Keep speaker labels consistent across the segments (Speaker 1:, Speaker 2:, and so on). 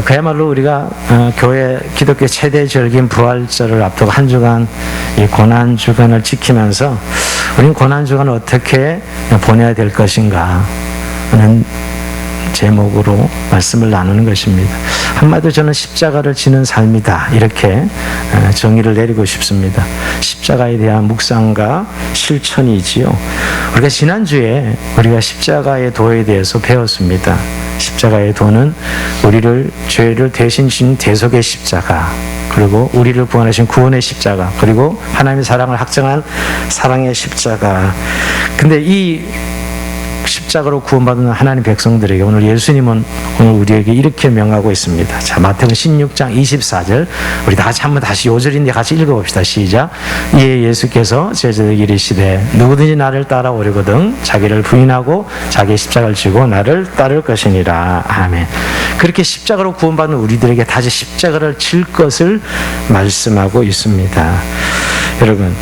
Speaker 1: 그야말로 우리가 교회 기독교 최대 절기인 부활절을 앞두고 한 주간 이 고난 주간을 지키면서 우리는 고난 주간을 어떻게 보내야 될 것인가 하는 제목으로 말씀을 나누는 것입니다. 한마디로 저는 십자가를 지는 삶이다, 이렇게 정의를 내리고 싶습니다. 십자가에 대한 묵상과 실천이지요. 우리가 지난주에 우리가 십자가의 도에 대해서 배웠습니다. 십자가의 도는 우리를 죄를 대신 진 대속의 십자가, 그리고 우리를 구원하신 구원의 십자가, 그리고 하나님의 사랑을 확증한 사랑의 십자가. 근데 이 십자가로 구원받은 하나님 백성들에게 오늘 예수님은 오늘 우리에게 이렇게 명하고 있습니다. 자, 마태복음 16장 24절, 우리 다 같이 한번 다시 요절인데 같이 읽어봅시다. 시작. 이에 예수께서 제자들에게 이르시되 누구든지 나를 따라오려거든 자기를 부인하고 자기의 십자가를 지고 나를 따를 것이니라. 아멘. 그렇게 십자가로 구원받는 우리들에게 다시 십자가를 질 것을 말씀하고 있습니다. 여러분,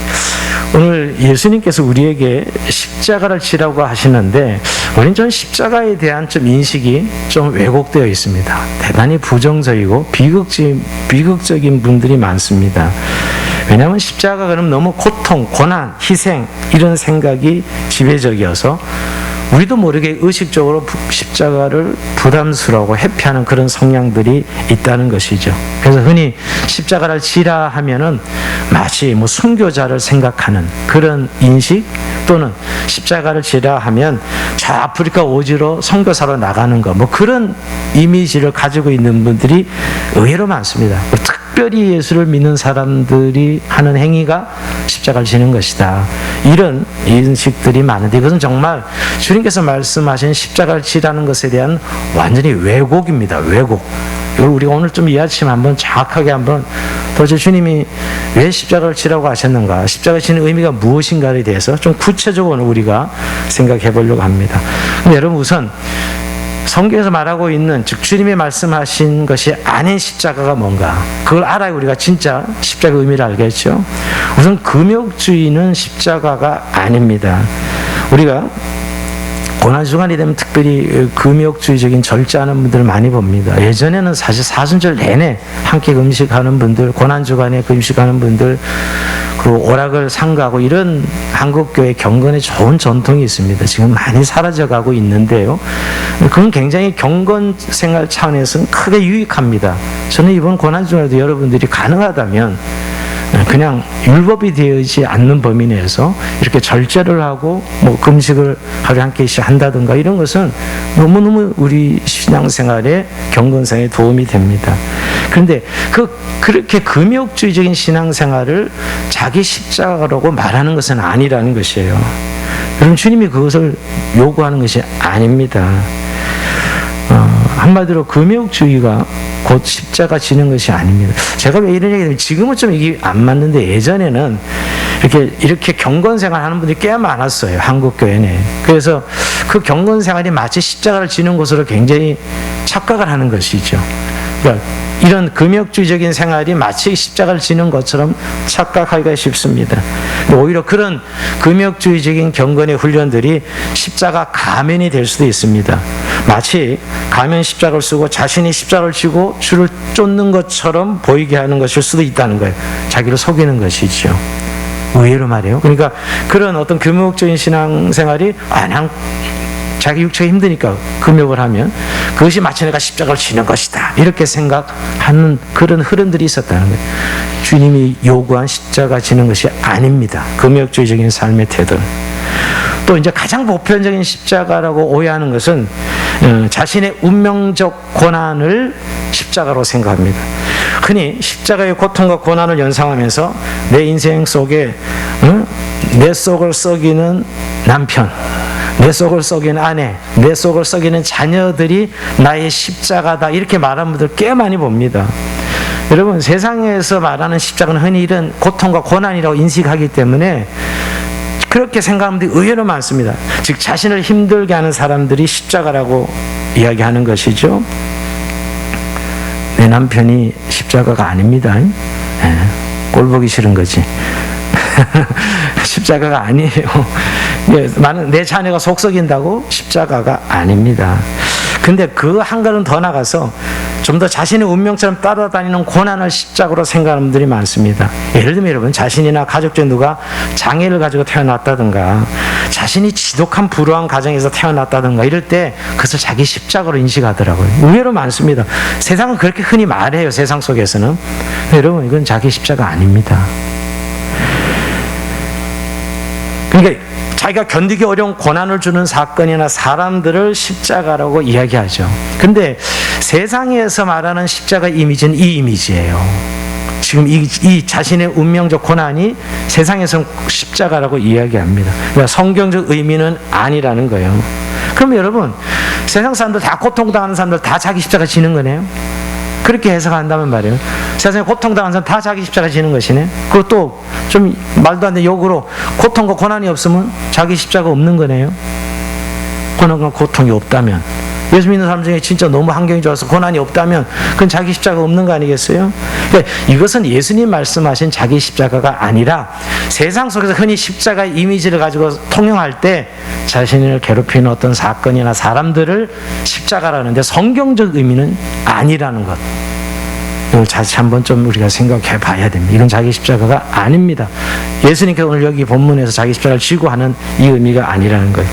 Speaker 1: 오늘 예수님께서 우리에게 십자가를 지라고 하시는데 우리는 좀 십자가에 대한 좀 인식이 좀 왜곡되어 있습니다. 대단히 부정적이고 비극적인 분들이 많습니다. 왜냐하면 십자가가 그럼 너무 고통, 고난, 희생 이런 생각이 지배적이어서 우리도 모르게 의식적으로 십자가를 부담스러워하고 회피하는 그런 성향들이 있다는 것이죠. 그래서 흔히 십자가를 지라 하면은 마치 순교자를 생각하는 그런 인식, 또는 십자가를 지라 하면 저 아프리카 오지로 선교사로 나가는 거, 그런 이미지를 가지고 있는 분들이 의외로 많습니다. 특별히 예수를 믿는 사람들이 하는 행위가 십자가를 지는 것이다, 이런 인식들이 많은데 이것은 정말 주님께서 말씀하신 십자가를 지라는 것에 대한 완전히 왜곡입니다. 왜곡. 이걸 우리가 오늘 좀 이 아침 한번 정확하게 한번 도대체 주님이 왜 십자가를 지라고 하셨는가, 십자가를 지는 의미가 무엇인가에 대해서 좀 구체적으로 우리가 생각해 보려고 합니다. 근데 여러분, 우선 성경에서 말하고 있는, 즉 주님이 말씀하신 것이 아닌 십자가가 뭔가, 그걸 알아야 우리가 진짜 십자가의 의미를 알겠죠. 우선 금욕주의는 십자가가 아닙니다. 우리가 고난주간이 되면 특별히 금욕주의적인 절제하는 분들을 많이 봅니다. 예전에는 사실 사순절 내내 함께 금식하는 분들, 고난주간에 금식하는 분들, 그리고 오락을 삼가하고 이런 한국교회 경건에 좋은 전통이 있습니다. 지금 많이 사라져가고 있는데요. 그건 굉장히 경건 생활 차원에서는 크게 유익합니다. 저는 이번 고난주간에도 여러분들이 가능하다면 그냥 율법이 되어있지 않는 범위 내에서 이렇게 절제를 하고 금식을 하루에 한 끼씩 한다든가 이런 것은 너무너무 우리 신앙생활에 경건생활에 도움이 됩니다. 그런데 그렇게 금욕주의적인 신앙생활을 자기 십자가라고 말하는 것은 아니라는 것이에요. 여러분, 주님이 그것을 요구하는 것이 아닙니다. 한마디로 금욕주의가 곧 십자가 지는 것이 아닙니다. 제가 왜 이런 얘기를 하면 지금은 좀 이게 안 맞는데 예전에는 이렇게 경건생활 하는 분들이 꽤 많았어요. 한국교회 내에. 그래서 그 경건생활이 마치 십자가를 지는 것으로 굉장히 착각을 하는 것이죠. 그러니까 이런 금욕주의적인 생활이 마치 십자가를 지는 것처럼 착각하기가 쉽습니다. 오히려 그런 금욕주의적인 경건의 훈련들이 십자가 가면이 될 수도 있습니다. 마치 가면 십자가를 쓰고 자신이 십자가를 지고 줄을 쫓는 것처럼 보이게 하는 것일 수도 있다는 거예요. 자기를 속이는 것이죠. 의외로 말이에요. 그러니까 그런 어떤 금욕적인 신앙생활이 그냥 자기 육체가 힘드니까 금욕을 하면 그것이 마치 내가 십자가를 지는 것이다, 이렇게 생각하는 그런 흐름들이 있었다는 거예요. 주님이 요구한 십자가 지는 것이 아닙니다. 금욕주의적인 삶의 태도는. 또 이제 가장 보편적인 십자가라고 오해하는 것은 자신의 운명적 고난을 십자가로 생각합니다. 흔히 십자가의 고통과 고난을 연상하면서 내 인생 속에 내 속을 썩이는 남편, 내 속을 썩이는 아내, 내 속을 썩이는 자녀들이 나의 십자가다, 이렇게 말하는 분들 꽤 많이 봅니다. 여러분, 세상에서 말하는 십자가는 흔히 이런 고통과 고난이라고 인식하기 때문에 그렇게 생각하는 분들이 의외로 많습니다. 즉 자신을 힘들게 하는 사람들이 십자가라고 이야기하는 것이죠. 내 남편이 십자가가 아닙니다. 꼴 보기 싫은 거지. 십자가가 아니에요. 내 자녀가 속 썩인다고 십자가가 아닙니다. 근데 그 한 걸음 더 나가서 좀 더 자신의 운명처럼 따라다니는 고난을 십자가로 생각하는 분들이 많습니다. 예를 들면 여러분, 자신이나 가족 중 누가 장애를 가지고 태어났다든가 자신이 지독한 불우한 가정에서 태어났다든가 이럴 때 그것을 자기 십자가로 인식하더라고요. 의외로 많습니다. 세상은 그렇게 흔히 말해요. 세상 속에서는. 여러분, 이건 자기 십자가 아닙니다. 그러니까 자기가 견디기 어려운 고난을 주는 사건이나 사람들을 십자가라고 이야기하죠. 근데 세상에서 말하는 십자가 이미지는 이 이미지예요. 지금 이 자신의 운명적 고난이 세상에서는 십자가라고 이야기합니다. 그러니까 성경적 의미는 아니라는 거예요. 그럼 여러분, 세상 사람들 다 고통당하는 사람들 다 자기 십자가 지는 거네요. 그렇게 해석한다면 말이에요. 세상에 고통당하는 사람 다 자기 십자가 지는 것이네. 그것도 좀 말도 안 되는 욕으로 고통과 고난이 없으면 자기 십자가 없는 거네요. 고난과 고통이 없다면, 예수 믿는 사람 중에 진짜 너무 환경이 좋아서 고난이 없다면 그건 자기 십자가 없는 거 아니겠어요? 그러니까 이것은 예수님 말씀하신 자기 십자가가 아니라 세상 속에서 흔히 십자가 이미지를 가지고 통용할 때 자신을 괴롭히는 어떤 사건이나 사람들을 십자가라는데 성경적 의미는 아니라는 것. 이걸 다시 한번 좀 우리가 생각해 봐야 됩니다. 이건 자기 십자가가 아닙니다. 예수님께서 오늘 여기 본문에서 자기 십자가를 쥐고 하는 이 의미가 아니라는 거예요.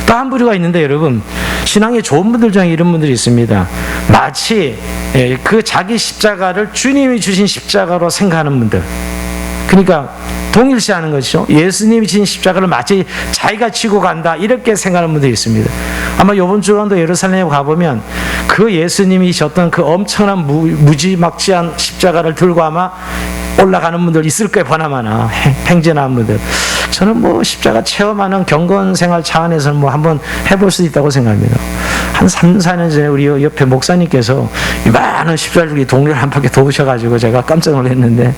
Speaker 1: 또 한 부류가 있는데 여러분, 신앙에 좋은 분들 중에 이런 분들이 있습니다. 마치 그 자기 십자가를 주님이 주신 십자가로 생각하는 분들. 그러니까 동일시하는 것이죠. 예수님이 지신 십자가를 마치 자기가 지고 간다 이렇게 생각하는 분들이 있습니다. 아마 이번 주간도 예루살렘에 가보면 그 예수님이 졌던 그 엄청난 무지막지한 십자가를 들고 아마 올라가는 분들 있을 거예요. 보나마나 행진하는 분들. 저는 뭐 십자가 체험하는 경건생활 차원에서는 뭐 한번 해볼 수도 있다고 생각합니다. 한 3, 4년 전에 우리 옆에 목사님께서 이 많은 십자가를 동네를 한 바퀴 도우셔가지고 제가 깜짝 놀랐는데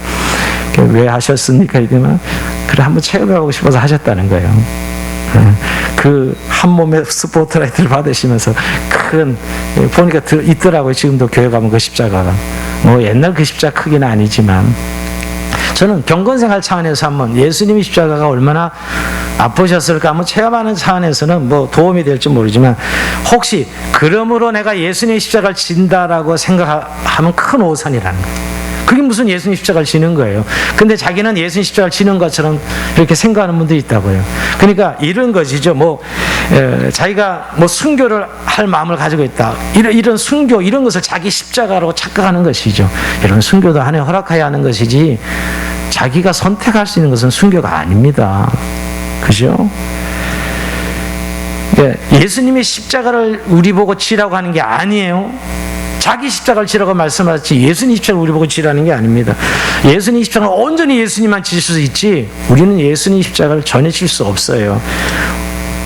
Speaker 1: 왜 하셨습니까? 이러면 그래 한번 체험해보고 싶어서 하셨다는 거예요. 그 한 몸에 스포트라이트를 받으시면서 큰 보니까 있더라고요. 지금도 교회 가면 그 십자가가 뭐 옛날 그 십자가 크기는 아니지만 저는 경건생활 차원에서 한번 예수님의 십자가가 얼마나 아프셨을까 한번 체험하는 차원에서는 뭐 도움이 될지 모르지만 혹시 그러므로 내가 예수님의 십자가를 진다라고 생각하면 큰 오산이라는 거예요. 그게 무슨 예수님 십자가를 지는 거예요. 근데 자기는 예수님 십자가를 지는 것처럼 이렇게 생각하는 분들이 있다고요. 그러니까 이런 것이죠. 자기가 순교를 할 마음을 가지고 있다. 이런 순교, 이런 것을 자기 십자가로 착각하는 것이죠. 여러분, 순교도 하나님 허락해야 하는 것이지 자기가 선택할 수 있는 것은 순교가 아닙니다. 그죠? 예수님의 십자가를 우리 보고 지라고 하는 게 아니에요. 자기 십자가를 지라고 말씀하셨지 예수님 십자가를 우리 보고 지라는 게 아닙니다. 예수님 십자가는 온전히 예수님만 질 수 있지 우리는 예수님 십자가를 전혀 질 수 없어요.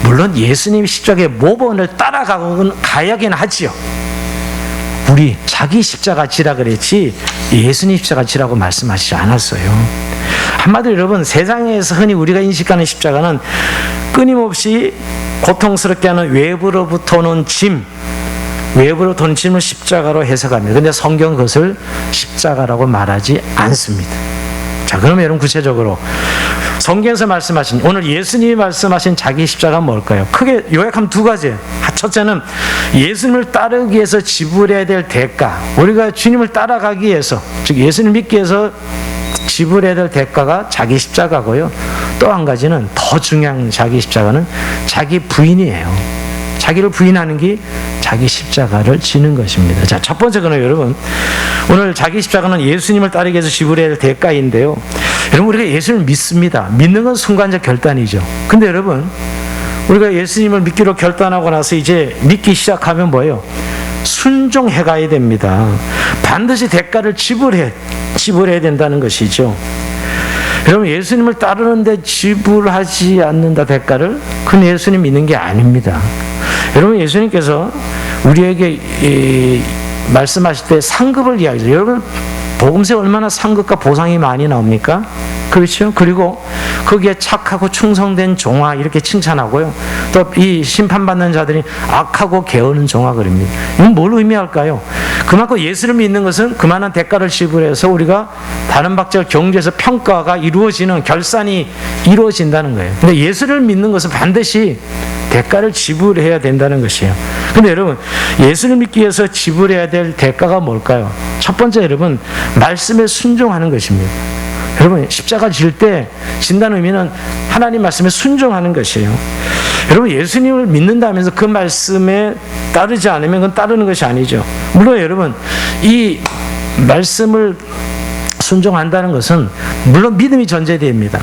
Speaker 1: 물론 예수님 십자가의 모범을 가야긴 하지요. 우리 자기 십자가 지라 그랬지 예수님 십자가 지라고 말씀하시지 않았어요. 한마디로 여러분, 세상에서 흔히 우리가 인식하는 십자가는 끊임없이 고통스럽게 하는 외부로부터 오는 짐을 십자가로 해석합니다. 그런데 성경은 그것을 십자가라고 말하지 않습니다. 자, 그러면 여러분 구체적으로 성경에서 말씀하신 오늘 예수님이 말씀하신 자기 십자가가 뭘까요? 크게 요약하면 두 가지예요. 첫째는 예수님을 따르기 위해서 지불해야 될 대가. 우리가 주님을 따라가기 위해서, 즉 예수님을 믿기 위해서 지불해야 될 대가가 자기 십자가고요. 또 한 가지는 더 중요한 자기 십자가는 자기 부인이에요. 자기를 부인하는 게 자기 십자가를 지는 것입니다. 자, 첫 번째 거는 여러분, 오늘 자기 십자가는 예수님을 따르기 위해서 지불해야 할 대가인데요. 여러분, 우리가 예수님을 믿습니다. 믿는 건 순간적 결단이죠. 근데 여러분, 우리가 예수님을 믿기로 결단하고 나서 이제 믿기 시작하면 뭐예요? 순종해 가야 됩니다. 반드시 대가를 지불해야 된다는 것이죠. 여러분, 예수님을 따르는데 지불하지 않는다 대가를, 그건 예수님 믿는 게 아닙니다. 여러분, 예수님께서 우리에게 말씀하실 때 상급을 이야기해요. 여러분, 복음서에 얼마나 상급과 보상이 많이 나옵니까? 그렇죠? 그리고 거기에 착하고 충성된 종아 이렇게 칭찬하고요. 또 이 심판받는 자들이 악하고 게으른 종아 그럽니다. 이건 뭘 의미할까요? 그만큼 예수를 믿는 것은 그만한 대가를 지불해서 우리가 다른 박자 경제에서 평가가 이루어지는 결산이 이루어진다는 거예요. 근데 예수를 믿는 것은 반드시 대가를 지불해야 된다는 것이에요. 근데 여러분, 예수를 믿기 위해서 지불해야 될 대가가 뭘까요? 첫 번째, 여러분, 말씀에 순종하는 것입니다. 여러분, 십자가 질 때 진다는 의미는 하나님 말씀에 순종하는 것이에요. 여러분, 예수님을 믿는다면서 그 말씀에 따르지 않으면 그건 따르는 것이 아니죠. 물론 여러분, 이 말씀을 순종한다는 것은 물론 믿음이 전제됩니다.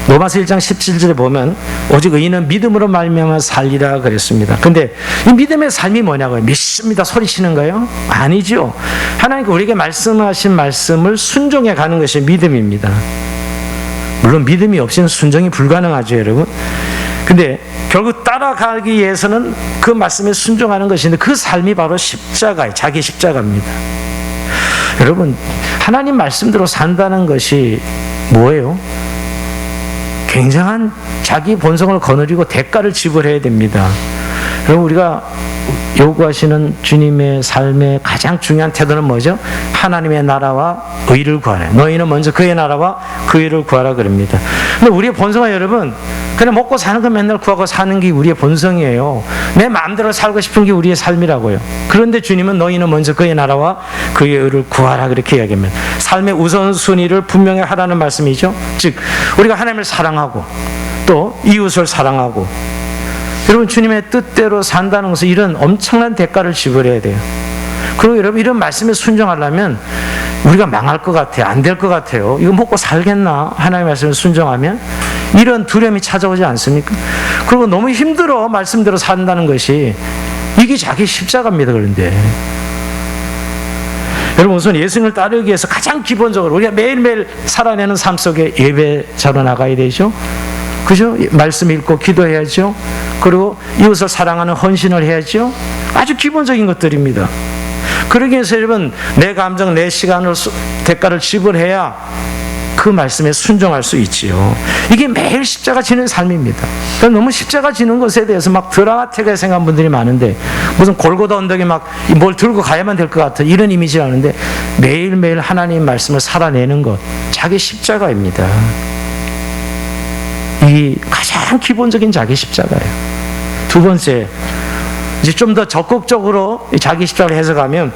Speaker 1: 로마서 1장 17절에 보면 오직 의인은 믿음으로 말미암아 살리라 그랬습니다. 근데 이 믿음의 삶이 뭐냐고요? 믿습니다 소리치는 거예요? 아니죠. 하나님께 우리에게 말씀하신 말씀을 순종해 가는 것이 믿음입니다. 물론 믿음이 없이는 순종이 불가능하죠, 여러분. 근데 결국 따라가기 위해서는 그 말씀에 순종하는 것인데 그 삶이 바로 십자가예요. 자기 십자가입니다. 여러분, 하나님 말씀대로 산다는 것이 뭐예요? 굉장한 자기 본성을 거느리고 대가를 지불해야 됩니다. 여러분, 우리가 요구하시는 주님의 삶의 가장 중요한 태도는 뭐죠? 하나님의 나라와 의를 구하라. 너희는 먼저 그의 나라와 그 의를 구하라 그럽니다. 근데 우리의 본성은 여러분, 그냥 먹고 사는 거 맨날 구하고 사는 게 우리의 본성이에요. 내 마음대로 살고 싶은 게 우리의 삶이라고요. 그런데 주님은 너희는 먼저 그의 나라와 그의 의를 구하라 그렇게 이야기합니다. 삶의 우선순위를 분명히 하라는 말씀이죠. 즉 우리가 하나님을 사랑하고 또 이웃을 사랑하고, 여러분, 주님의 뜻대로 산다는 것은 이런 엄청난 대가를 지불해야 돼요. 그리고 여러분, 이런 말씀에 순종하려면 우리가 망할 것 같아요. 안 될 것 같아요. 이거 먹고 살겠나? 하나님의 말씀에 순종하면 이런 두려움이 찾아오지 않습니까? 그리고 너무 힘들어 말씀대로 산다는 것이, 이게 자기 십자가입니다. 그런데 여러분, 우선 예수님을 따르기 위해서 가장 기본적으로 우리가 매일매일 살아내는 삶 속에 예배자로 나가야 되죠. 그죠? 말씀 읽고 기도해야죠. 그리고 이웃을 사랑하는 헌신을 해야죠. 아주 기본적인 것들입니다. 그러기 위해서 여러분, 내 감정, 내 시간을 대가를 지불해야 그 말씀에 순종할 수 있지요. 이게 매일 십자가 지는 삶입니다. 그러니까 너무 십자가 지는 것에 대해서 막 드라마틱하게 생각하는 분들이 많은데, 무슨 골고다 언덕에 막 뭘 들고 가야만 될 것 같은 이런 이미지라는데, 매일매일 하나님 말씀을 살아내는 것, 자기 십자가입니다. 이 가장 기본적인 자기 십자가예요. 두 번째, 이제 좀 더 적극적으로 자기 십자가를 해석하면,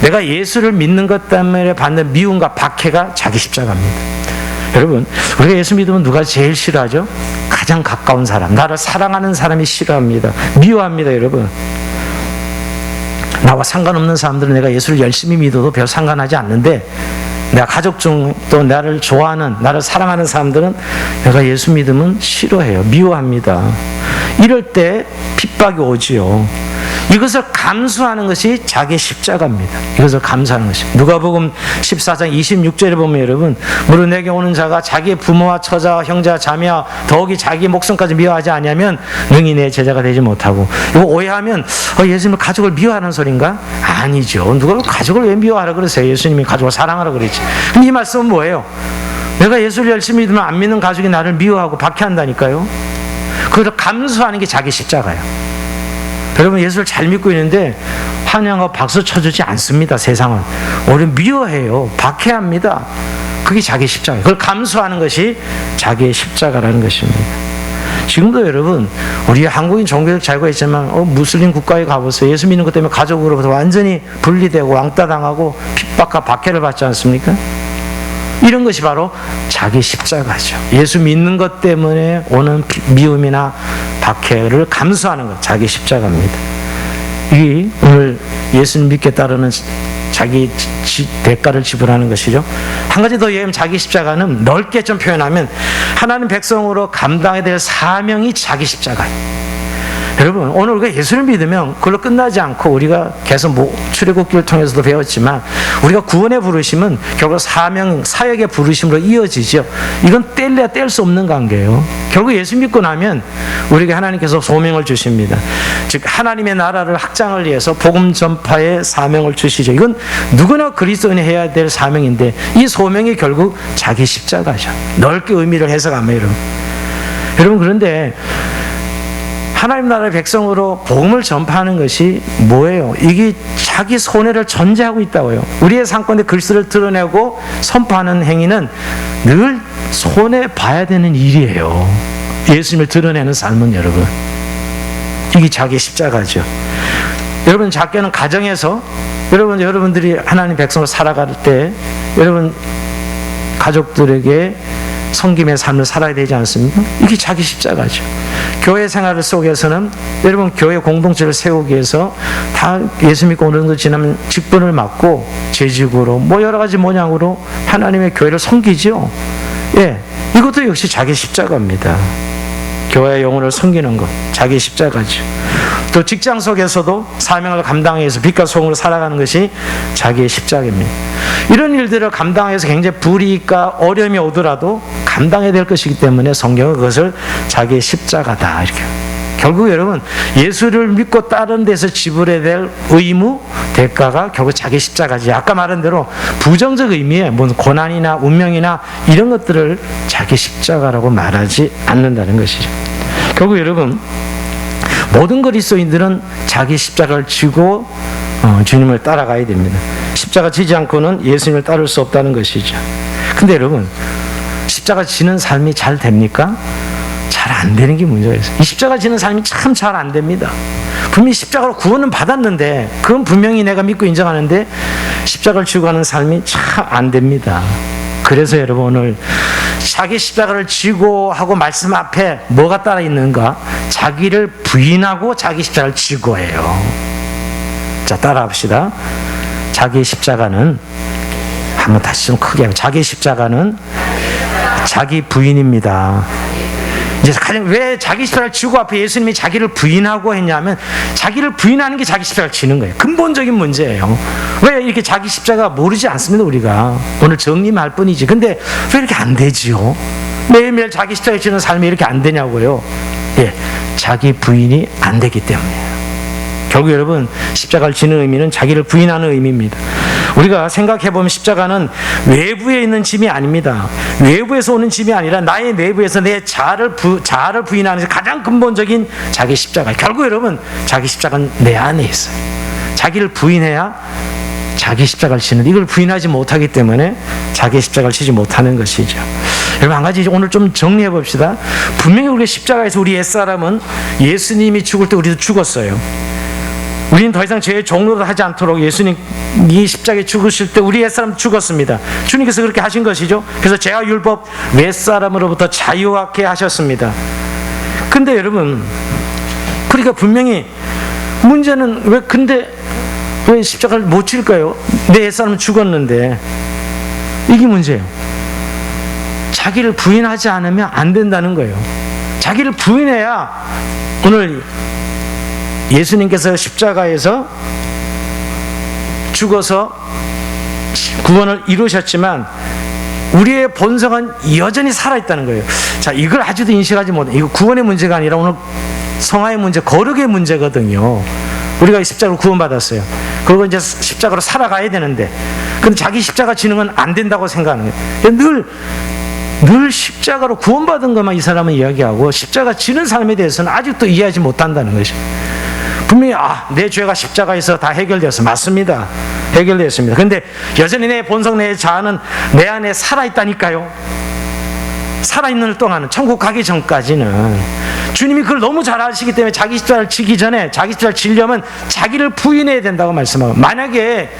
Speaker 1: 내가 예수를 믿는 것 때문에 받는 미움과 박해가 자기 십자가입니다. 여러분, 우리가 예수 믿으면 누가 제일 싫어하죠? 가장 가까운 사람, 나를 사랑하는 사람이 싫어합니다. 미워합니다. 여러분, 나와 상관없는 사람들은 내가 예수를 열심히 믿어도 별 상관하지 않는데, 내가 가족 중 또 나를 좋아하는, 나를 사랑하는 사람들은 내가 예수 믿으면 싫어해요. 미워합니다. 이럴 때 핍박이 오지요. 이것을 감수하는 것이 자기 십자가입니다. 이것을 감수하는 것입니다. 누가복음 14장 26절에 보면 여러분, 무릇 내게 오는 자가 자기 부모와 처자와 형제와 자매와 더욱이 자기 목숨까지 미워하지 아니하면 능히 내 제자가 되지 못하고. 이거 오해하면 예수님은 가족을 미워하는 소린가? 아니죠. 누가 가족을 왜 미워하라 그러세요? 예수님이 가족을 사랑하라 그랬지. 근데 이 말씀은 뭐예요? 내가 예수를 열심히 믿으면 안 믿는 가족이 나를 미워하고 박해한다니까요. 그걸 감수하는 게 자기 십자가예요. 여러분, 예수를 잘 믿고 있는데 환영하고 박수 쳐주지 않습니다. 세상은 오히려 미워해요. 박해합니다. 그게 자기 십자가예요. 그걸 감수하는 것이 자기의 십자가라는 것입니다. 지금도 여러분, 우리 한국인 종교적 자유가 있지만 무슬림 국가에 가보세요. 예수 믿는 것 때문에 가족으로부터 완전히 분리되고 왕따당하고 핍박과 박해를 받지 않습니까? 이런 것이 바로 자기 십자가죠. 예수 믿는 것 때문에 오는 미움이나 박해를 감수하는 것, 자기 십자가입니다. 이 오늘 예수님 믿게 따르는 자기 대가를 지불하는 것이죠. 한 가지 더 얘기하면 자기 십자가는 넓게 좀 표현하면 하나님 백성으로 감당해야 될 사명이 자기 십자가예요. 여러분, 오늘 우리가 예수를 믿으면 그걸로 끝나지 않고, 우리가 계속 출애굽기를 통해서도 배웠지만 우리가 구원의 부르심은 결국 사명, 사역의 부르심으로 이어지죠. 이건 뗄래야 뗄 수 없는 관계예요. 결국 예수 믿고 나면 우리에게 하나님께서 소명을 주십니다. 즉 하나님의 나라를 확장을 위해서 복음 전파의 사명을 주시죠. 이건 누구나 그리스도인이 해야 될 사명인데, 이 소명이 결국 자기 십자가죠. 넓게 의미를 해석하면 여러분, 그런데 하나님 나라의 백성으로 복음을 전파하는 것이 뭐예요? 이게 자기 손해를 전제하고 있다고요. 우리의 상권의 글씨를 드러내고 선포하는 행위는 늘 손해봐야 되는 일이에요. 예수님을 드러내는 삶은 여러분, 이게 자기 십자가죠. 여러분, 작게는 가정에서 여러분들이 하나님 백성으로 살아갈 때 여러분 가족들에게 섬김의 삶을 살아야 되지 않습니까? 이게 자기 십자가죠. 교회 생활 속에서는 여러분 교회 공동체를 세우기 위해서 다 예수 믿고 어느 정도 지나면 직분을 맡고 재직으로 뭐 여러 가지 모양으로 하나님의 교회를 섬기죠. 예, 이것도 역시 자기 십자가입니다. 교회의 영혼을 섬기는 것, 자기 십자가죠. 또 직장 속에서도 사명을 감당하기 위해서 빛과 소금으로 살아가는 것이 자기의 십자가입니다. 이런 일들을 감당해서 굉장히 불이익과 어려움이 오더라도 감당해야 될 것이기 때문에 성경은 그것을 자기의 십자가다 이렇게. 결국 여러분, 예수를 믿고 다른 데서 지불해야 될 의무, 대가가 결국 자기 십자가지. 아까 말한 대로 부정적 의미의 무슨 고난이나 운명이나 이런 것들을 자기 십자가라고 말하지 않는다는 것이죠. 결국 여러분, 모든 그리스도인들은 자기 십자가를 지고 주님을 따라가야 됩니다. 십자가 지지 않고는 예수님을 따를 수 없다는 것이죠. 근데 여러분, 십자가 지는 삶이 잘 됩니까? 잘 안 되는 게 문제가 있어요. 이 십자가 지는 삶이 참 잘 안 됩니다. 분명히 십자가로 구원은 받았는데 그건 분명히 내가 믿고 인정하는데 십자가를 지고 가는 삶이 참 안 됩니다. 그래서 여러분, 오늘 자기 십자가를 지고 하고 말씀 앞에 뭐가 따라 있는가? 자기를 부인하고 자기 십자가를 지고 해요. 자, 따라 합시다. 자기 십자가는, 한번 다시 좀 크게 하면, 자기 십자가는 자기 부인입니다. 이제 가장 왜 자기 십자가를 지고 앞에 예수님이 자기를 부인하고 했냐면, 자기를 부인하는 게 자기 십자가를 지는 거예요. 근본적인 문제예요. 왜 이렇게 자기 십자가 모르지 않습니다, 우리가. 오늘 정리할 뿐이지. 근데 왜 이렇게 안 되지요? 매일매일 자기 십자가를 지는 삶이 이렇게 안 되냐고요? 예, 자기 부인이 안 되기 때문이에요. 결국 여러분, 십자가를 지는 의미는 자기를 부인하는 의미입니다. 우리가 생각해보면 십자가는 외부에 있는 짐이 아닙니다. 외부에서 오는 짐이 아니라 나의 내부에서 내 자아를 부인하는 가장 근본적인 자기 십자가. 결국 여러분, 자기 십자가는 내 안에 있어요. 자기를 부인해야 자기 십자가를 지는, 이걸 부인하지 못하기 때문에 자기 십자가를 지지 못하는 것이죠. 여러분, 한 가지 오늘 좀 정리해 봅시다. 분명히 우리 십자가에서 우리 옛사람은 예수님이 죽을 때 우리도 죽었어요. 우리는 더 이상 죄의 종로를 하지 않도록 예수님이 십자가에 죽으실 때 우리 옛사람 죽었습니다. 주님께서 그렇게 하신 것이죠. 그래서 죄와 율법 옛사람으로부터 자유하게 하셨습니다. 근데 여러분, 그러니까 분명히 문제는 왜 십자가를 못 칠까요? 내 옛사람은 죽었는데. 이게 문제예요. 자기를 부인하지 않으면 안 된다는 거예요. 자기를 부인해야, 오늘 예수님께서 십자가에서 죽어서 구원을 이루셨지만 우리의 본성은 여전히 살아있다는 거예요. 자, 이걸 아직도 인식하지 못해. 이거 구원의 문제가 아니라 오늘 성화의 문제, 거룩의 문제거든요. 우리가 십자가로 구원받았어요. 그리고 이제 십자가로 살아가야 되는데, 근데 자기 십자가 지는 건 안 된다고 생각하는 거예요. 늘 십자가로 구원받은 것만 이 사람은 이야기하고 십자가 지는 삶에 대해서는 아직도 이해하지 못한다는 것이죠. 분명히 내 죄가 십자가에서 다 해결되었어. 맞습니다. 해결되었습니다. 근데 여전히 내 본성, 내 자아는 내 안에 살아있다니까요. 살아있는 동안은, 천국 가기 전까지는 주님이 그걸 너무 잘 아시기 때문에 자기 십자가를 지기 전에, 자기 십자가를 지려면 자기를 부인해야 된다고 말씀하고, 만약에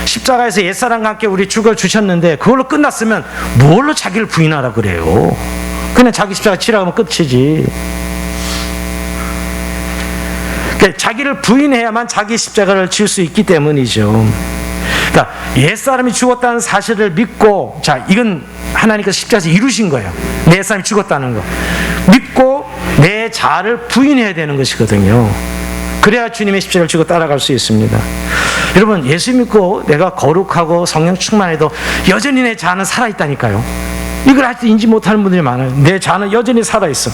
Speaker 1: 십자가에서 옛사람과 함께 우리 죽어주셨는데 그걸로 끝났으면 뭘로 자기를 부인하라 그래요? 그냥 자기 십자가 치라고 하면 끝이지. 자기를 부인해야만 자기 십자가를 질 수 있기 때문이죠. 그러니까 옛사람이 죽었다는 사실을 믿고, 자, 이건 하나님께서 십자가에서 이루신 거예요. 내 옛사람이 죽었다는 거 믿고 내 자아를 부인해야 되는 것이거든요. 그래야 주님의 십자가를 지고 따라갈 수 있습니다. 여러분, 예수 믿고 내가 거룩하고 성령 충만해도 여전히 내 자아는 살아있다니까요. 이걸 아직도 인지 못하는 분들이 많아요. 내 자아는 여전히 살아있어.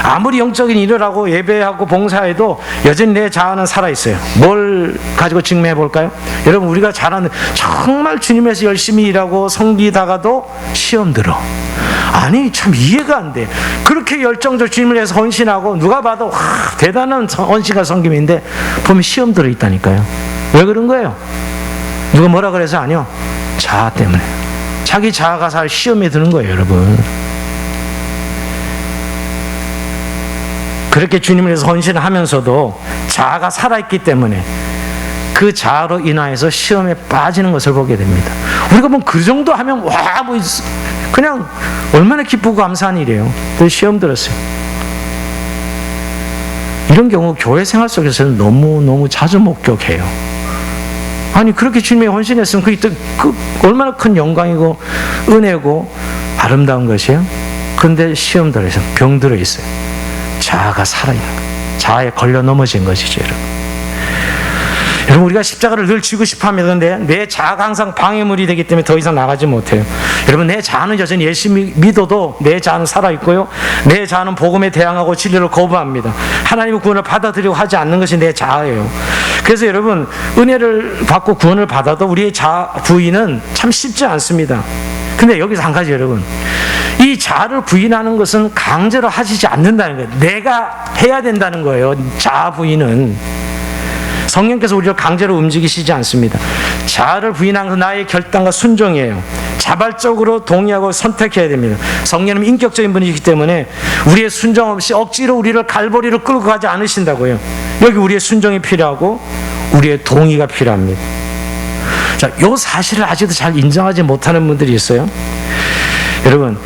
Speaker 1: 아무리 영적인 일을 하고 예배하고 봉사해도 여전히 내 자아는 살아있어요. 뭘 가지고 증명해 볼까요? 여러분, 우리가 잘하는, 정말 주님에서 열심히 일하고 섬기다가도 시험 들어. 아니, 참 이해가 안 돼. 그렇게 열정적으로 주님을 위해서 헌신하고 누가 봐도 대단한 헌신과 섬김인데 보면 시험 들어 있다니까요. 왜 그런 거예요? 누가 뭐라 그래서 아니요. 자아 때문에. 자기 자아가 살 시험에 드는 거예요, 여러분. 그렇게 주님을 위해서 헌신을 하면서도 자아가 살아있기 때문에 그 자아로 인하여서 시험에 빠지는 것을 보게 됩니다. 우리가 뭐 그 정도 하면 와, 뭐 그냥 얼마나 기쁘고 감사한 일이에요. 또 시험 들었어요. 이런 경우 교회 생활 속에서는 너무 자주 목격해요. 아니 그렇게 주님의 헌신했으면 그게 얼마나 큰 영광이고 은혜고 아름다운 것이에요. 그런데 시험 들어서 병 들어 있어요. 자아가 살아있는 거예요. 자아에 걸려 넘어진 것이죠, 여러분. 여러분, 우리가 십자가를 늘 지고 싶어 합니다. 그런데 내 자아가 항상 방해물이 되기 때문에 더 이상 나가지 못해요. 여러분, 내 자아는 여전히 예수 믿어도 내 자아는 살아있고요. 내 자아는 복음에 대항하고 진리를 거부합니다. 하나님의 구원을 받아들이고 하지 않는 것이 내 자아예요. 그래서 여러분, 은혜를 받고 구원을 받아도 우리의 자아 부인은 참 쉽지 않습니다. 근데 여기서 한 가지 여러분, 이 자아를 부인하는 것은 강제로 하시지 않는다는 거예요. 내가 해야 된다는 거예요. 자아 부인은. 성령께서 우리를 강제로 움직이시지 않습니다. 자아를 부인하는 것은 나의 결단과 순종이에요. 자발적으로 동의하고 선택해야 됩니다. 성령은 인격적인 분이기 때문에 우리의 순종 없이 억지로 우리를 갈보리로 끌고 가지 않으신다고요. 여기 우리의 순종이 필요하고 우리의 동의가 필요합니다. 자, 이 사실을 아직도 잘 인정하지 못하는 분들이 있어요. 여러분,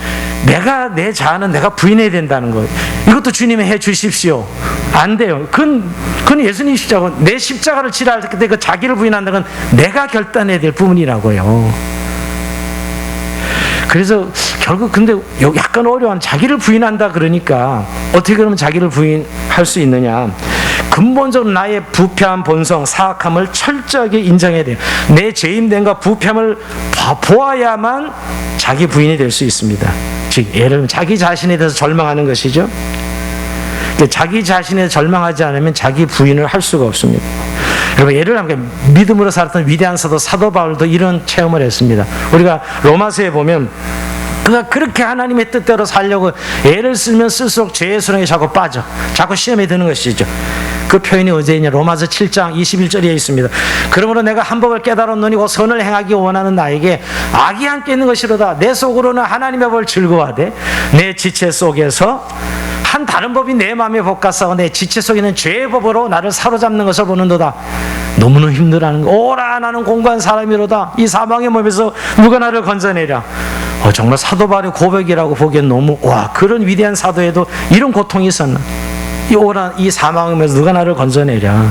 Speaker 1: 내 자아는 내가 부인해야 된다는 거예요. 이것도 주님이 해 주십시오. 안 돼요. 그건 예수님 십자가, 내 십자가를 지라 할 때 그 자기를 부인한다는 건 내가 결단해야 될 부분이라고요. 그래서 결국 근데 약간 어려운 자기를 부인한다 그러니까 어떻게 그러면 자기를 부인할 수 있느냐? 근본적으로 나의 부패한 본성, 사악함을 철저하게 인정해야 돼요. 내 죄인됨과 부패함을 보아야만 자기 부인이 될 수 있습니다. 즉 예를 들면 자기 자신에 대해서 절망하는 것이죠. 자기 자신에 대해서 절망하지 않으면 자기 부인을 할 수가 없습니다. 여러분, 예를 들면 믿음으로 살았던 위대한 사도 바울도 이런 체험을 했습니다. 우리가 로마서에 보면 그가 그렇게 하나님의 뜻대로 살려고 애를 쓰면 쓸수록 죄의 수렁에 자꾸 빠져, 자꾸 시험에 드는 것이죠. 그 표현이 어디에 있냐? 로마서 7장 21절에 있습니다. 그러므로 내가 한 법을 깨달았노니 곧 선을 행하기 원하는 나에게 악이 함께 있는 것이로다. 내 속으로는 하나님의 법을 즐거워하되 내 지체 속에서 한 다른 법이 내 마음에 복가싸고 내 지체 속에 있는 죄의 법으로 나를 사로잡는 것을 보는도다. 너무너무 힘들어하는 거. 오라, 나는 공고한 사람이로다. 이 사망의 몸에서 누가 나를 건져내랴. 정말 사도 바울의 고백이라고 보기엔 너무, 그런 위대한 사도에도 이런 고통이 있었나? 이 사망의 몸에서 누가 나를 건져내랴.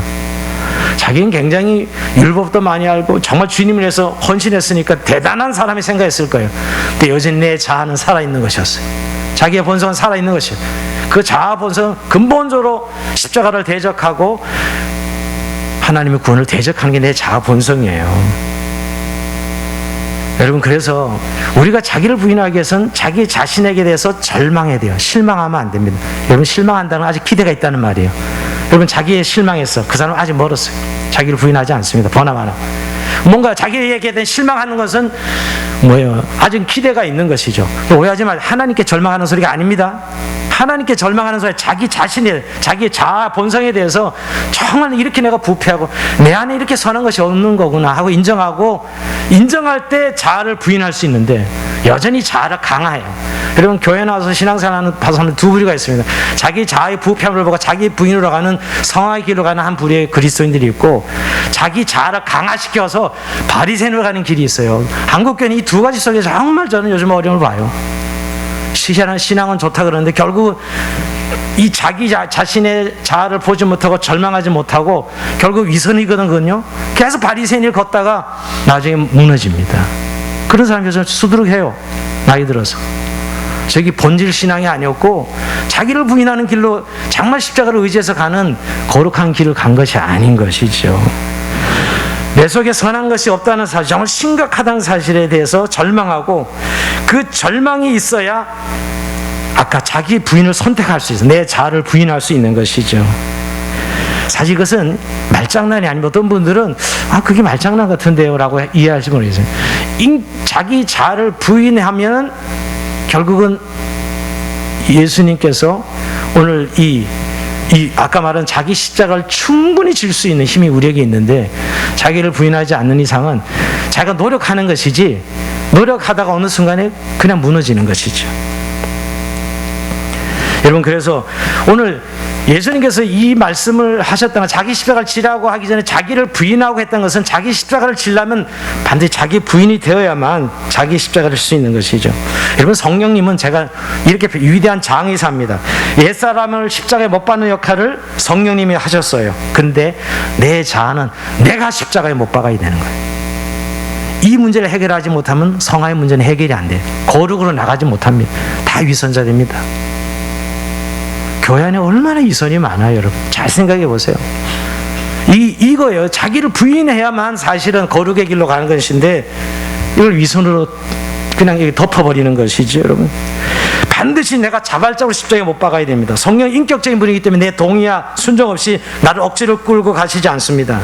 Speaker 1: 자기는 굉장히 율법도 많이 알고 정말 주님을 위해서 헌신했으니까 대단한 사람이 생각했을 거예요. 근데 여전히 내 자아는 살아있는 것이었어요. 자기의 본성은 살아있는 것이에요. 그 자아 본성은 근본적으로 십자가를 대적하고 하나님의 구원을 대적하는 게 내 자아 본성이에요. 여러분, 그래서 우리가 자기를 부인하기 위해서는 자기 자신에게 대해서 절망해야 돼요. 실망하면 안 됩니다. 여러분, 실망한다는 건 아직 기대가 있다는 말이에요. 여러분, 자기에 실망했어. 그 사람은 아직 멀었어요. 자기를 부인하지 않습니다. 보나마나. 뭔가 자기에게 대한 실망하는 것은 뭐예요? 아직 기대가 있는 것이죠. 오해하지 말고, 하나님께 절망하는 소리가 아닙니다. 하나님께 절망하는 소리, 자기 자신의, 자기 자아 본성에 대해서 정말 이렇게 내가 부패하고 내 안에 이렇게 선한 것이 없는 거구나 하고 인정하고, 인정할 때 자아를 부인할 수 있는데 여전히 자아를 강화해요. 여러분, 교회 나와서 신앙생활하는 파선은 두 부류가 있습니다. 자기 자아의 부패함을 보고 자기 부인으로 가는 성화의 길로 가는 한 부류의 그리스도인들이 있고, 자기 자아를 강화시켜서 바리새인으로 가는 길이 있어요. 한국교회는 이 두 가지 속에 정말 저는 요즘 어려움을 봐요. 신앙은 좋다 그러는데 결국 이 자기 자신의 자아를 보지 못하고 절망하지 못하고 결국 위선이거든요. 계속 바리새인을 걷다가 나중에 무너집니다. 그런 사람이 요즘 수두룩해요. 나이 들어서. 저기 본질 신앙이 아니었고 자기를 부인하는 길로 정말 십자가를 의지해서 가는 거룩한 길을 간 것이 아닌 것이죠. 내 속에 선한 것이 없다는 사실, 정말 심각하다는 사실에 대해서 절망하고, 그 절망이 있어야 아까 자기 부인을 선택할 수 있어요. 내 자아를 부인할 수 있는 것이죠. 사실 이것은 말장난이 아니면 어떤 분들은 그게 말장난 같은데요 라고 이해할지 모르겠어요. 자기 자아를 부인하면 결국은 예수님께서 오늘 이 아까 말한 자기 십자가를 충분히 질 수 있는 힘이 우리에게 있는데 자기를 부인하지 않는 이상은 자기가 노력하는 것이지 노력하다가 어느 순간에 그냥 무너지는 것이죠. 여러분, 그래서 오늘 예수님께서 이 말씀을 하셨다가 자기 십자가를 지라고 하기 전에 자기를 부인하고 했던 것은 자기 십자가를 지려면 반드시 자기 부인이 되어야만 자기 십자가를 질 수 있는 것이죠. 여러분, 성령님은 제가 이렇게 위대한 장의사입니다. 옛사람을 십자가에 못 박는 역할을 성령님이 하셨어요. 근데 내 자아는 내가 십자가에 못 박아야 되는 거예요. 이 문제를 해결하지 못하면 성화의 문제는 해결이 안 돼요. 거룩으로 나가지 못합니다. 다 위선자됩니다. 교회 안에 얼마나 위선이 많아요, 여러분. 잘 생각해 보세요. 이거예요. 자기를 부인해야만 사실은 거룩의 길로 가는 것인데 이걸 위선으로 그냥 덮어버리는 것이죠, 여러분. 반드시 내가 자발적으로 십자가에 못 박아야 됩니다. 성령 인격적인 분이기 때문에 내 동의야 순종 없이 나를 억지로 끌고 가시지 않습니다.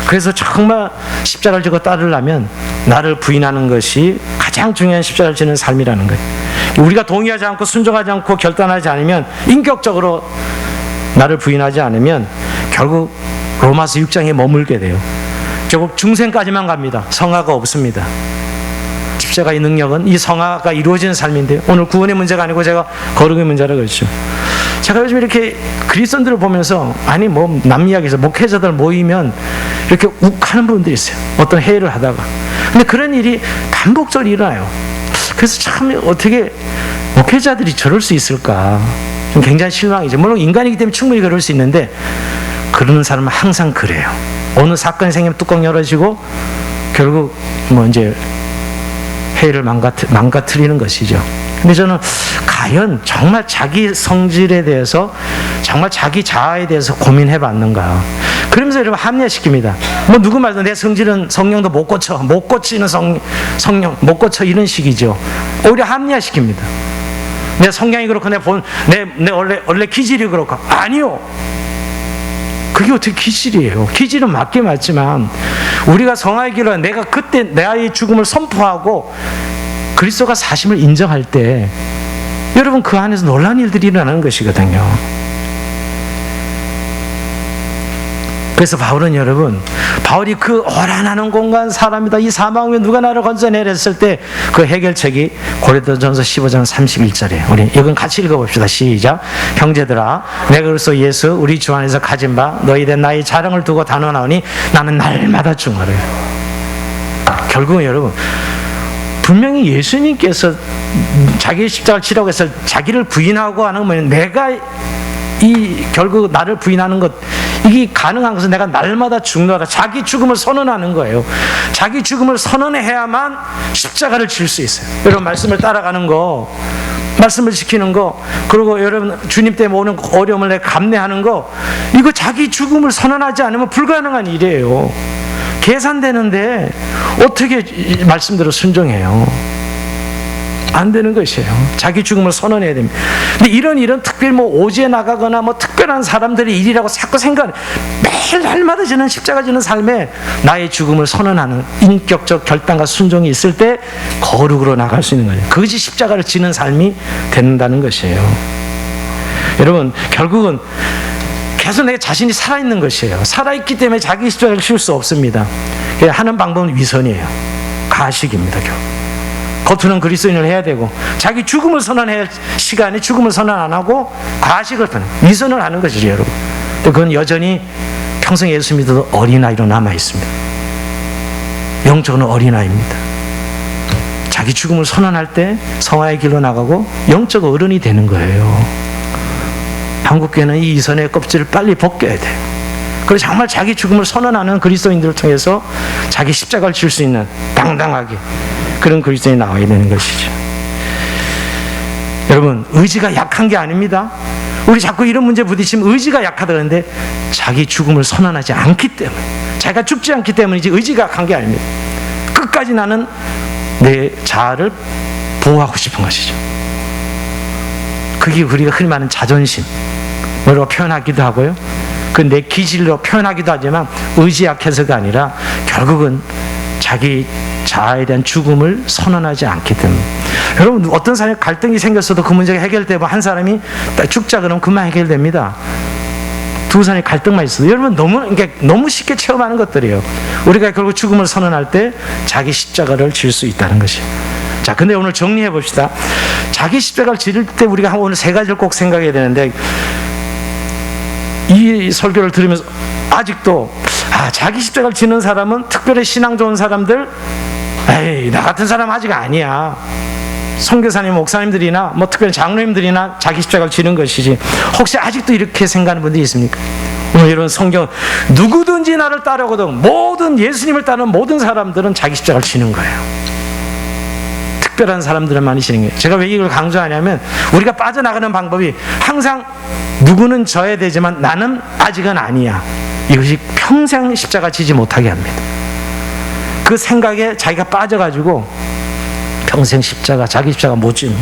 Speaker 1: 그래서 정말 십자가를 지고 따르려면 나를 부인하는 것이 가장 중요한 십자가를 지는 삶이라는 거예요. 우리가 동의하지 않고 순종하지 않고 결단하지 않으면, 인격적으로 나를 부인하지 않으면 결국 로마서 6장에 머물게 돼요. 결국 중생까지만 갑니다. 성화가 없습니다. 십자가의 능력은 이 성화가 이루어지는 삶인데요. 오늘 구원의 문제가 아니고 제가 거룩의 문제라고 그랬죠. 제가 요즘 이렇게 그리스도인들을 보면서, 아니 뭐 남 이야기에서 목회자들 모이면 이렇게 욱하는 분들이 있어요. 어떤 회의를 하다가. 근데 그런 일이 반복적으로 일어나요. 그래서 참 어떻게 목회자들이 저럴 수 있을까, 좀 굉장히 실망이죠. 물론 인간이기 때문에 충분히 그럴 수 있는데 그러는 사람은 항상 그래요. 어느 사건이 생기면 뚜껑 열어지고 결국 뭐 이제 회의를 망가뜨리는 것이죠. 근데 저는 과연 정말 자기 성질에 대해서, 정말 자기 자아에 대해서 고민해 봤는가. 그러면서 여러분 합리화시킵니다. 뭐 누구 말도 내 성질은 성령도 못 고쳐, 못 고치는 성령 못 고쳐, 이런 식이죠. 오히려 합리화시킵니다. 내 성향이 그렇고 내 원래 기질이 그렇고. 아니요. 그게 어떻게 기질이에요? 기질은 맞긴 맞지만 우리가 성화의 길로 내가 그때 나의 죽음을 선포하고 그리스도가 사심을 인정할 때 여러분 그 안에서 놀라운 일들이 일어나는 것이거든요. 그래서 바울은 여러분, 바울이 그 오란하는 공간 사람이다, 이 사망 위에 누가 나를 건져내려 했을 때 그 해결책이 고린도전서 15장 31절이에요. 우리 이건 같이 읽어봅시다. 시작. 형제들아, 내가 그리스도 예수 우리 주 안에서 가진 바 너희들 나의 자랑을 두고 단언하오니 나는 날마다 중하래요. 결국은 여러분, 분명히 예수님께서 자기 십자가를 치라고 해서 자기를 부인하고 하는 거면, 내가 결국 나를 부인하는 것, 이게 가능한 것은 내가 날마다 죽노라, 자기 죽음을 선언하는 거예요. 자기 죽음을 선언해야만 십자가를 질 수 있어요. 여러분, 말씀을 따라가는 거, 말씀을 지키는 거, 그리고 여러분 주님 때문에 오는 어려움을 내가 감내하는 거, 이거 자기 죽음을 선언하지 않으면 불가능한 일이에요. 계산되는데 어떻게 말씀대로 순종해요? 안 되는 것이에요. 자기 죽음을 선언해야 됩니다. 근데 이런 일은 특별히 뭐 오지에 나가거나 뭐 특별한 사람들의 일이라고 자꾸 생각해. 매일 날마다 지는 십자가 지는 삶에 나의 죽음을 선언하는 인격적 결단과 순종이 있을 때 거룩으로 나갈 수 있는 거예요. 그것이 십자가를 지는 삶이 된다는 것이에요. 여러분, 결국은 계속 내 자신이 살아있는 것이에요. 살아있기 때문에 자기 십자가를 칠 수 없습니다. 하는 방법은 위선이에요. 가식입니다. 결국 겉으로는 그리스도인을 해야 되고 자기 죽음을 선언할 시간에 죽음을 선언 안 하고 가식을 펴는, 위선을 하는 것이죠, 여러분. 그건 여전히 평생 예수 믿어도 어린아이로 남아 있습니다. 영적으로 어린아이입니다. 자기 죽음을 선언할 때 성화의 길로 나가고 영적 어른이 되는 거예요. 한국교회는 이 위선의 껍질을 빨리 벗겨야 돼요. 그래서 정말 자기 죽음을 선언하는 그리스도인들을 통해서 자기 십자가를 질 수 있는 당당하게 그런 그리스도인이 나와야 되는 것이죠. 여러분, 의지가 약한 게 아닙니다. 우리 자꾸 이런 문제 부딪히면 의지가 약하다 그러는데 자기 죽음을 선언하지 않기 때문에, 자기가 죽지 않기 때문이지 의지가 약한 게 아닙니다. 끝까지 나는 내 자아를 보호하고 싶은 것이죠. 그게 우리가 흔히 말하는 자존심으로 표현하기도 하고요. 그 내 기질로 표현하기도 하지만 의지 약해서가 아니라 결국은 자기 자아에 대한 죽음을 선언하지 않기 때문에. 여러분, 어떤 사람이 갈등이 생겼어도 그 문제가 해결되고 한 사람이 죽자 그러면 그만 해결됩니다. 두 사람이 갈등만 있어도. 여러분, 너무 쉽게 체험하는 것들이에요. 우리가 결국 죽음을 선언할 때 자기 십자가를 질 수 있다는 것이에요. 자, 근데 오늘 정리해 봅시다. 자기 십자가를 지를 때 우리가 오늘 세 가지를 꼭 생각해야 되는데, 이 설교를 들으면서 아직도 자기 십자가를 지는 사람은 특별히 신앙 좋은 사람들, 에이, 나 같은 사람 아직 아니야. 선교사님, 목사님들이나 특별히 장로님들이나 자기 십자가를 지는 것이지. 혹시 아직도 이렇게 생각하는 분들이 있습니까? 오늘 이런 성경, 누구든지 나를 따르거든 모든 예수님을 따르는 모든 사람들은 자기 십자가를 지는 거예요. 특별한 사람들만 지는 거예요. 제가 왜 이걸 강조하냐면, 우리가 빠져나가는 방법이 항상 누구는 져야 되지만 나는 아직은 아니야. 이것이 평생 십자가 지지 못하게 합니다. 그 생각에 자기가 빠져가지고 평생 자기 십자가 못 지는.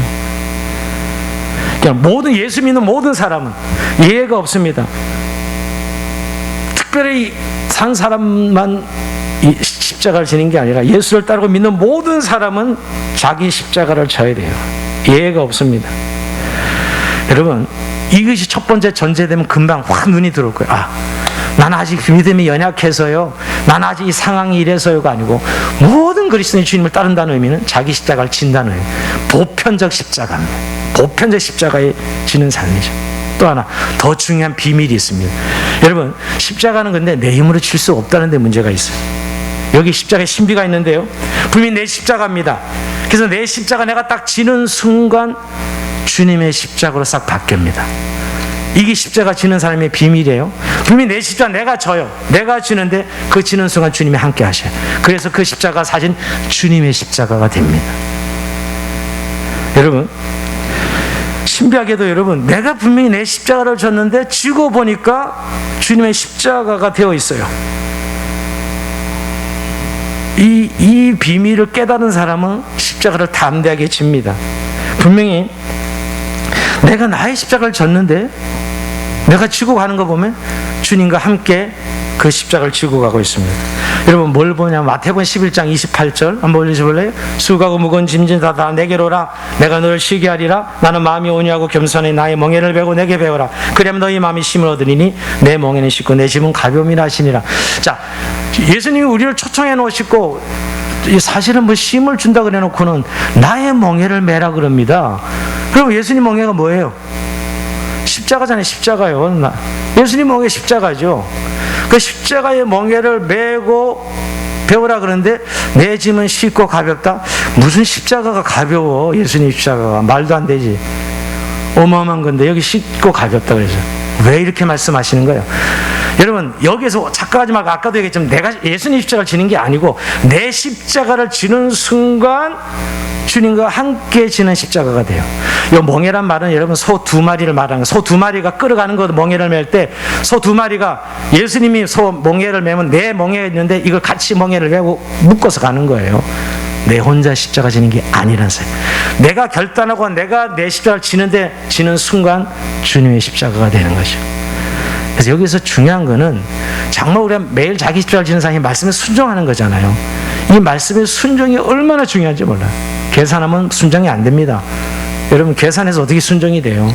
Speaker 1: 그냥 모든 예수 믿는 모든 사람은 예외가 없습니다. 특별히 산 사람만 이 십자가를 지는 게 아니라 예수를 따르고 믿는 모든 사람은 자기 십자가를 져야 돼요. 예외가 없습니다. 여러분, 이것이 첫 번째 전제되면 금방 확 눈이 들어올 거예요. 나는 아직 믿음이 연약해서요, 나는 아직 이 상황이 이래서요가 아니고, 모든 그리스도인 주님을 따른다는 의미는 자기 십자가를 진다는 의미, 보편적 십자가입니다. 보편적 십자가에 지는 삶이죠. 또 하나 더 중요한 비밀이 있습니다. 여러분, 십자가는 근데 내 힘으로 칠 수 없다는 데 문제가 있어요. 여기 십자가에 신비가 있는데요, 분명히 내 십자가입니다. 그래서 내 십자가 내가 딱 지는 순간 주님의 십자가로 싹 바뀝니다. 이게 십자가 지는 사람의 비밀이에요. 분명히 내 십자가 내가 져요. 내가 지는데 그 지는 순간 주님이 함께 하셔요. 그래서 그 십자가 사실 주님의 십자가가 됩니다. 여러분, 신비하게도 여러분, 내가 분명히 내 십자가를 졌는데 지고 보니까 주님의 십자가가 되어 있어요. 이 비밀을 깨달은 사람은 십자가를 담대하게 집니다. 분명히 내가 나의 십자가를 졌는데 내가 지고 가는 거 보면 주님과 함께 그 십자가를 지고 가고 있습니다. 여러분, 뭘 보냐면 마태복음 11장 28절 한번 올려주실래요? 수고하고 무거운 짐진 다 내게로 오라. 내가 너를 쉬게 하리라. 나는 마음이 온유하고 겸손히 나의 멍에를 베고 내게 배우라. 그러면 너희 마음이 쉼을 얻으리니 내 멍에는 쉽고 내 짐은 가벼움이라 하시니라. 자, 예수님이 우리를 초청해 놓으시고 사실은 쉼을 준다 그래 놓고는 나의 멍에를 메라 그럽니다. 그럼 예수님 멍에가 뭐예요? 십자가잖아요. 십자가요. 예수님 멍에 십자가죠. 그 십자가의 멍에를 메고 배우라 그러는데 내 짐은 쉽고 가볍다. 무슨 십자가가 가벼워? 예수님 십자가가 말도 안 되지. 어마어마한 건데 여기 쉽고 가볍다 그러죠. 왜 이렇게 말씀하시는 거예요? 여러분, 여기서 착각하지 말고, 아까도 얘기했지만 내가 예수님 십자가를 지는 게 아니고 내 십자가를 지는 순간 주님과 함께 지는 십자가가 돼요. 이 멍에란 말은 여러분 소 두 마리를 말하는 거예요. 소 두 마리가 끌어가는 거, 멍에를 맬 때 소 두 마리가, 예수님이 소 멍에를 매면 내 멍에가 있는데 이걸 같이 멍에를 매고 묶어서 가는 거예요. 내 혼자 십자가 지는 게 아니라는 사실. 내가 결단하고 내가 내 십자가를 지는 순간 주님의 십자가가 되는 거죠. 그래서 여기서 중요한 거는 정말 우리가 매일 자기 십자가를 지는 사람이 말씀에 순종하는 거잖아요. 이 말씀의 순종이 얼마나 중요한지 몰라요. 계산하면 순종이 안 됩니다. 여러분, 계산해서 어떻게 순종이 돼요?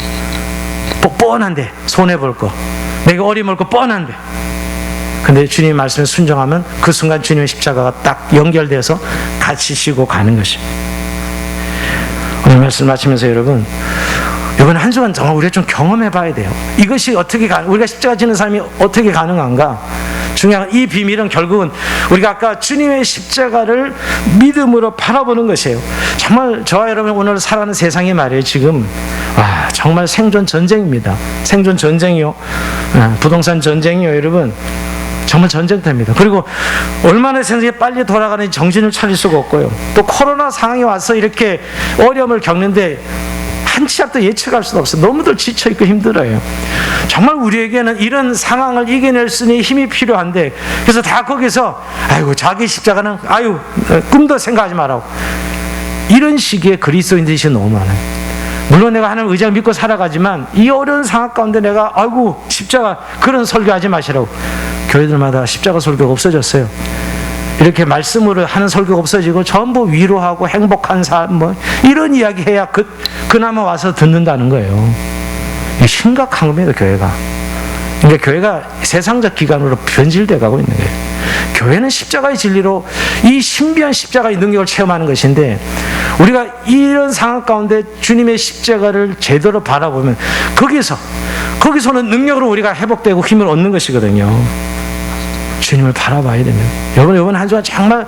Speaker 1: 뻔한데, 손해볼 거, 내가 어림없을 거 뻔한데. 근데 주님의 말씀에 순종하면 그 순간 주님의 십자가가 딱 연결돼서 같이 지고 가는 것입니다. 오늘 말씀 마치면서 여러분, 이번 한 주간 정말 우리가 좀 경험해 봐야 돼요. 이것이 어떻게 우리가 십자가 지는 삶이 어떻게 가능한가? 중요한 이 비밀은 결국은 우리가 아까 주님의 십자가를 믿음으로 바라보는 것이에요. 정말 저와 여러분 오늘 살아가는 세상이 말이에요, 지금 정말 생존 전쟁입니다. 생존 전쟁이요, 부동산 전쟁이요, 여러분 정말 전쟁터입니다. 그리고 얼마나 세상이 빨리 돌아가는지 정신을 차릴 수가 없고요. 또 코로나 상황이 와서 이렇게 어려움을 겪는데 한 치 앞도 예측할 수도 없어요. 너무들 지쳐있고 힘들어요. 정말 우리에게는 이런 상황을 이겨낼 수 있는 힘이 필요한데, 그래서 다 거기서 자기 십자가는 꿈도 생각하지 말라고, 이런 식의 그리스도인들이 너무 많아요. 물론 내가 하나님 의지를 믿고 살아가지만 이 어려운 상황 가운데 내가 십자가 그런 설교하지 마시라고. 교회들마다 십자가 설교가 없어졌어요. 이렇게 말씀으로 하는 설교가 없어지고 전부 위로하고 행복한 삶 뭐 이런 이야기 해야 그나마 와서 듣는다는 거예요. 이게 심각한 겁니다, 교회가. 그러니까 교회가 세상적 기관으로 변질돼 가고 있는 거예요. 교회는 십자가의 진리로 이 신비한 십자가의 능력을 체험하는 것인데, 우리가 이런 상황 가운데 주님의 십자가를 제대로 바라보면 거기서는 능력으로 우리가 회복되고 힘을 얻는 것이거든요. 주님을 바라봐야 됩니다. 여러분, 이번 한 주간 정말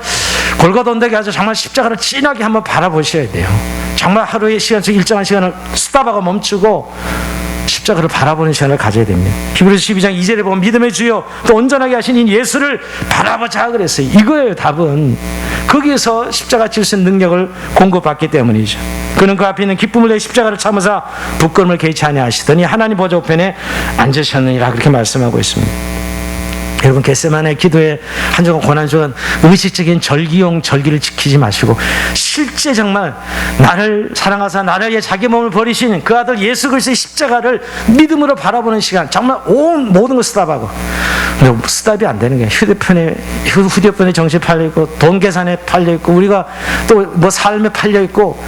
Speaker 1: 골고다 언덕에 가서 정말 십자가를 진하게 한번 바라보셔야 돼요. 정말 하루의 시간 중 일정한 시간을 스탑하고 멈추고 십자가를 바라보는 시간을 가져야 됩니다. 히브리서 12장 2절에 보면 믿음의 주여 또 온전하게 하신 이 예수를 바라보자 그랬어요. 이거예요, 답은. 거기에서 십자가 질 수 있는 능력을 공급받기 때문이죠. 그는 그 앞에 있는 기쁨을 내 십자가를 참으사 부끄러움을 개의치 아니하시더니 하나님 보좌 우편에 앉으셨느니라, 그렇게 말씀하고 있습니다. 여러분, 겟세마네 기도에 한 주간 고난 주간 의식적인 절기용 절기를 지키지 마시고 실제 정말 나를 사랑하사 나를 위해 자기 몸을 버리신 그 아들 예수 그리스도의 십자가를 믿음으로 바라보는 시간, 정말 온 모든 걸 스탑하고. 근데 스탑이 안 되는 게 휴대폰에 정신 팔려있고 돈 계산에 팔려있고 우리가 또 뭐 삶에 팔려있고,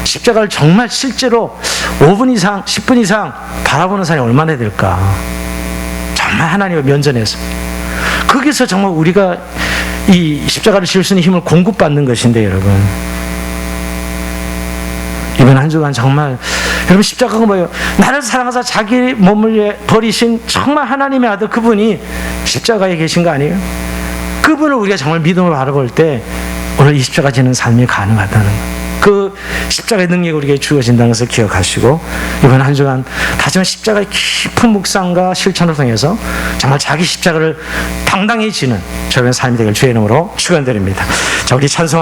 Speaker 1: 십자가를 정말 실제로 5분 이상 10분 이상 바라보는 사람이 얼마나 될까. 정말 하나님의 면전에서 거기서 정말 우리가 이 십자가를 질 수 있는 힘을 공급받는 것인데, 여러분, 이번 한 주간 정말 여러분 십자가가 뭐예요? 나를 사랑하사 자기 몸을 버리신 정말 하나님의 아들, 그분이 십자가에 계신 거 아니에요? 그분을 우리가 정말 믿음으로 바라볼 때 오늘 이 십자가 지는 삶이 가능하다는 거, 그 십자가의 능력이 우리에게 주어진다는 것을 기억하시고, 이번 한 주간 다시금 십자가의 깊은 묵상과 실천을 통해서 정말 자기 십자가를 당당히 지는 저의 삶이 되길 주의 이름으로 축원드립니다. 자, 우리 찬송합니다.